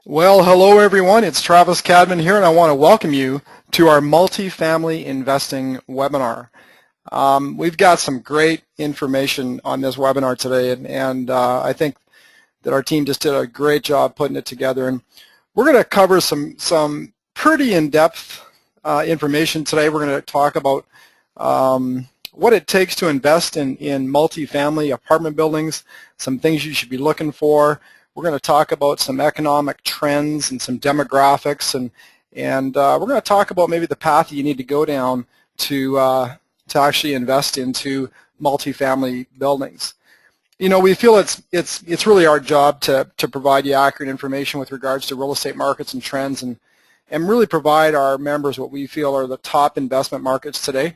Well, hello everyone. It's Travis Cadman here, and I want to welcome you to our multifamily investing webinar. We've got some great information on this webinar today, and I think that our team just did a great job putting it together. And we're going to cover some pretty in-depth information today. We're going to talk about what it takes to invest in multifamily apartment buildings, some things you should be looking for. We're going to talk about some economic trends and some demographics, and we're going to talk about maybe the path that you need to go down to actually invest into multifamily buildings. You know, we feel it's really our job to provide you accurate information with regards to real estate markets and trends, and really provide our members what we feel are the top investment markets today.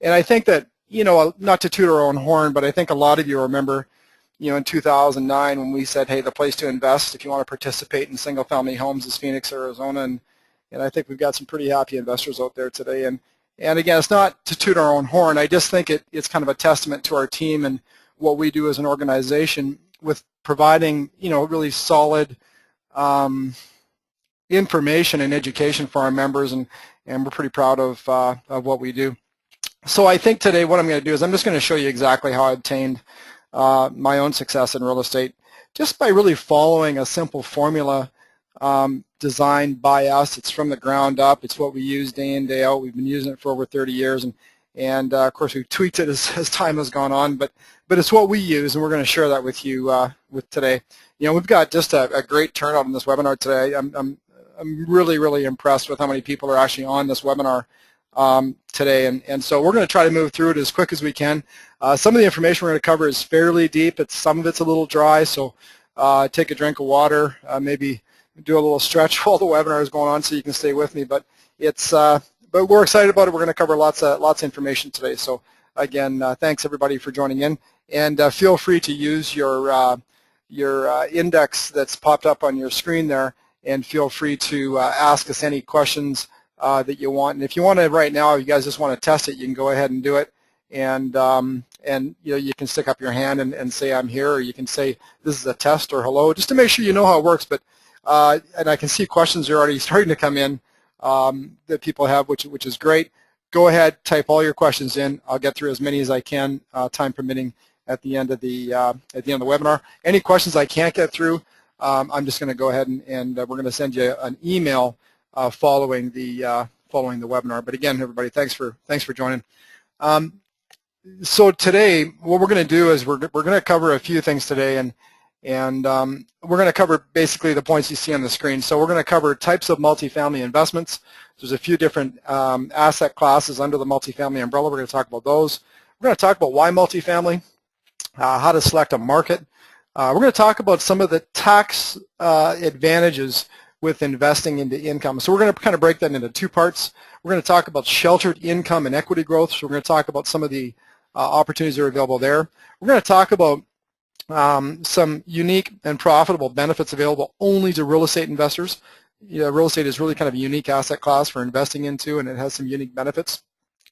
And I think that, you know, not to toot our own horn, but I think a lot of you remember, you know, in 2009 when we said, hey, the place to invest if you want to participate in single-family homes is Phoenix, Arizona, and I think we've got some pretty happy investors out there today. And again, it's not to toot our own horn. I just think it's kind of a testament to our team and what we do as an organization with providing, you know, really solid information and education for our members, and we're pretty proud of what we do. So I think today what I'm going to do is I'm just going to show you exactly how I obtained my own success in real estate, just by really following a simple formula designed by us. It's from the ground up. It's what we use day in, day out. We've been using it for over 30 years, and of course we've tweaked it as time has gone on, but it's what we use, and we're going to share that with you with today. You know, we've got just a great turnout in this webinar today. I'm really impressed with how many people are actually on this webinar today, and so we're going to try to move through it as quick as we can. Some of the information we're going to cover is fairly deep. Some of it's a little dry, so take a drink of water, maybe do a little stretch while the webinar is going on so you can stay with me. But but we're excited about it. We're going to cover lots of information today. So again, thanks everybody for joining in, and feel free to use your index that's popped up on your screen there, and feel free to ask us any questions that you want. And if you want to right now, if you guys just want to test it, you can go ahead and do it. And you know, you can stick up your hand and say I'm here, or you can say this is a test or hello, just to make sure you know how it works. But and I can see questions are already starting to come in that people have, which is great. Go ahead, type all your questions in. I'll get through as many as I can, time permitting, at the end of the webinar. Any questions I can't get through, I'm just going to go ahead and we're going to send you an email following the webinar. But again, everybody, thanks for joining. So today, what we're going to do is we're going to cover a few things today, and we're going to cover basically the points you see on the screen. So we're going to cover types of multifamily investments. There's a few different asset classes under the multifamily umbrella. We're going to talk about those. We're going to talk about why multifamily, how to select a market. We're going to talk about some of the tax advantages with investing into income. So we're going to kind of break that into two parts. We're going to talk about sheltered income and equity growth. So we're going to talk about some of the opportunities that are available there. We're going to talk about some unique and profitable benefits available only to real estate investors. You know, real estate is really kind of a unique asset class for investing into, and it has some unique benefits.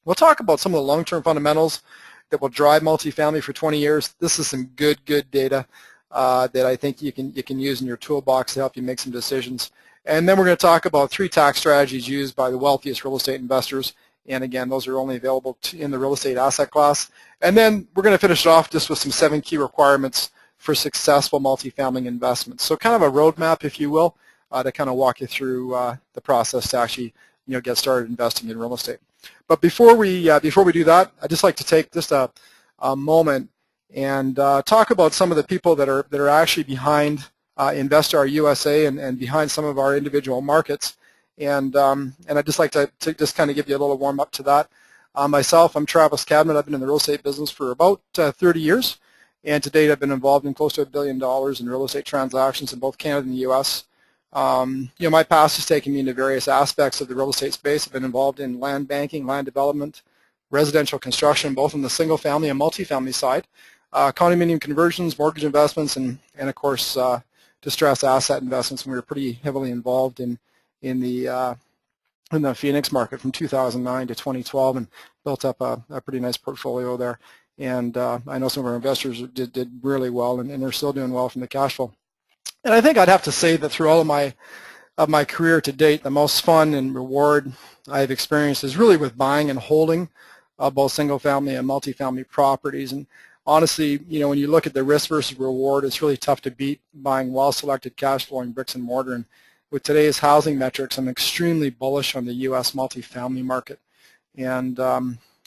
We'll talk about some of the long-term fundamentals that will drive multifamily for 20 years. This is some good data that I think you can use in your toolbox to help you make some decisions. And then we're going to talk about 3 tax strategies used by the wealthiest real estate investors. And again, those are only available in the real estate asset class. And then we're going to finish it off just with some 7 key requirements for successful multifamily investments. So kind of a roadmap, if you will, to kind of walk you through the process to actually, you know, get started investing in real estate. But before we do that, I'd just like to take just a moment and talk about some of the people that are actually behind InvestR USA and behind some of our individual markets. And I'd just like to just kind of give you a little warm up to that. Myself, I'm Travis Cadman. I've been in the real estate business for about 30 years, and to date I've been involved in close to $1 billion in real estate transactions in both Canada and the U.S. You know, my past has taken me into various aspects of the real estate space. I've been involved in land banking, land development, residential construction, both on the single-family and multifamily side, condominium conversions, mortgage investments, and of course distressed asset investments. And we were pretty heavily involved in the Phoenix market from 2009 to 2012, and built up a pretty nice portfolio there. And I know some of our investors did really well, and they're still doing well from the cash flow. And I think I'd have to say that through all of my career to date, the most fun and reward I've experienced is really with buying and holding both single-family and multifamily properties. And honestly, when you look at the risk versus reward, it's really tough to beat buying well-selected cash-flowing bricks and mortar. And with today's housing metrics, I'm extremely bullish on the U.S. multifamily market. And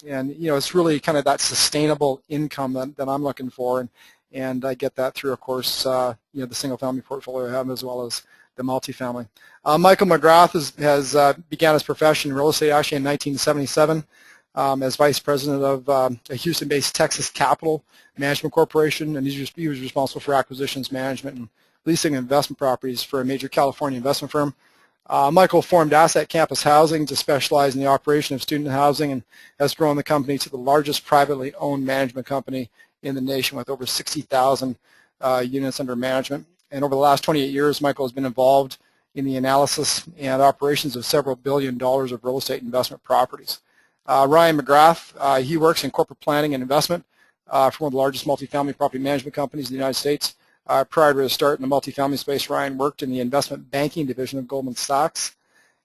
it's really kind of that sustainable income that I'm looking for, and I get that through, of course, the single-family portfolio I have as well as the multifamily. Michael McGrath began his profession in real estate actually in 1977 as vice president of a Houston-based Texas Capital Management Corporation, and he was responsible for acquisitions, management, and leasing investment properties for a major California investment firm. Michael formed Asset Campus Housing to specialize in the operation of student housing and has grown the company to the largest privately owned management company in the nation with over 60,000 units under management. And over the last 28 years, Michael has been involved in the analysis and operations of several $1 billion of real estate investment properties. Ryan McGrath, he works in corporate planning and investment for one of the largest multifamily property management companies in the United States. Prior to his start in the multifamily space, Ryan worked in the investment banking division of Goldman Sachs.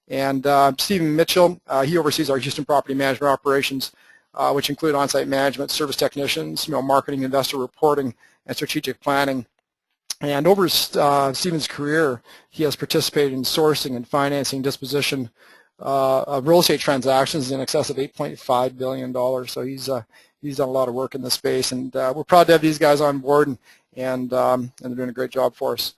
And Stephen Mitchell, he oversees our Houston property management operations, which include on-site management, service technicians, marketing, investor reporting, and strategic planning. And over Stephen's career, he has participated in sourcing and financing disposition of real estate transactions in excess of $8.5 billion. So he's done a lot of work in this space, and we're proud to have these guys on board, and they're doing a great job for us.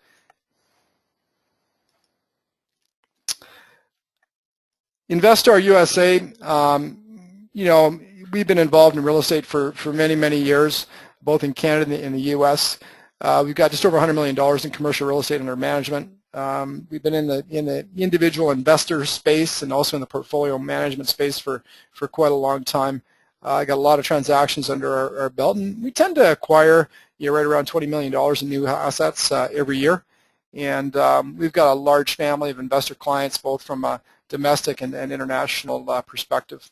Investor USA, we've been involved in real estate for many, many years, both in Canada and in the U.S. We've got just over $100 million in commercial real estate under management. We've been in the individual investor space and also in the portfolio management space for quite a long time. I got a lot of transactions under our belt, and we tend to acquire right around $20 million in new assets every year. And we've got a large family of investor clients, both from a domestic and international perspective.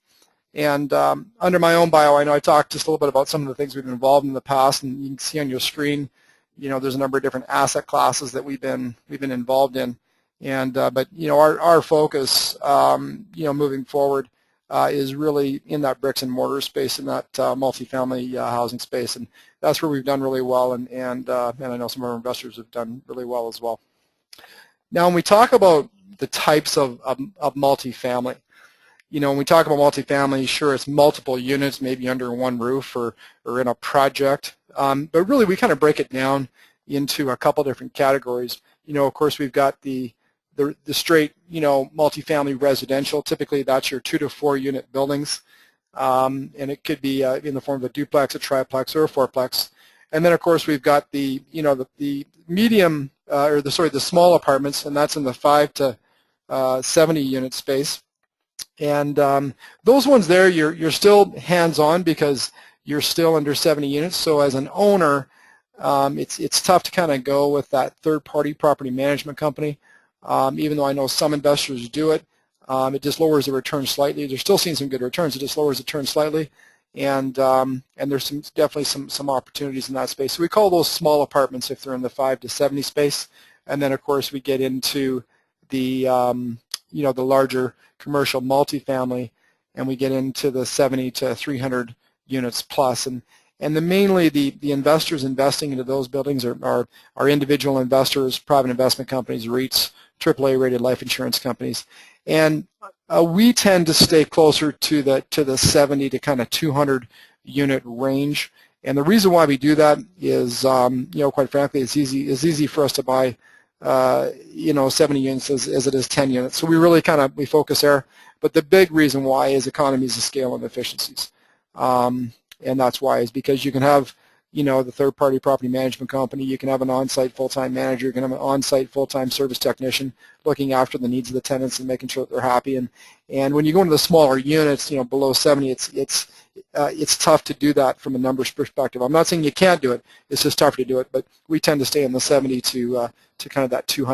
And under my own bio, I know I talked just a little bit about some of the things we've been involved in the past, and you can see on your screen, there's a number of different asset classes that we've been involved in. And but our focus, moving forward, is really in that bricks and mortar space, in that multifamily housing space, and that's where we've done really well, and I know some of our investors have done really well as well. Now, when we talk about the types of multifamily, when we talk about multifamily, sure, it's multiple units, maybe under one roof or in a project, but really we kind of break it down into a couple different categories. Of course, we've got the straight, multifamily residential. Typically, that's your 2 to 4 unit buildings, and it could be in the form of a duplex, a triplex, or a fourplex. And then, of course, we've got the medium, the small apartments, and that's in the 5 to 70 unit space. And those ones there, you're still hands-on because you're still under 70 units. So as an owner, it's tough to kind of go with that third-party property management company. Even though I know some investors do it, it just lowers the return slightly. They're still seeing some good returns. It just lowers the return slightly, and there's definitely some opportunities in that space. So we call those small apartments if they're in the 5 to 70 space, and then of course we get into the the larger commercial multifamily, and we get into the 70 to 300 units plus, and mainly the investors investing into those buildings are individual investors, private investment companies, REITs, AAA rated life insurance companies, and we tend to stay closer to the 70 to kind of 200 unit range. And the reason why we do that is quite frankly, it's easy for us to buy 70 units as it is 10 units. So we really we focus there. But the big reason why is economies of scale and efficiencies. And that's why is because you can have the third-party property management company, you can have an on-site full-time manager, you can have an on-site full-time service technician looking after the needs of the tenants and making sure that they're happy. And when you go into the smaller units, below 70, it's tough to do that from a numbers perspective. I'm not saying you can't do it, it's just tougher to do it, but we tend to stay in the 70 to kind of that 200.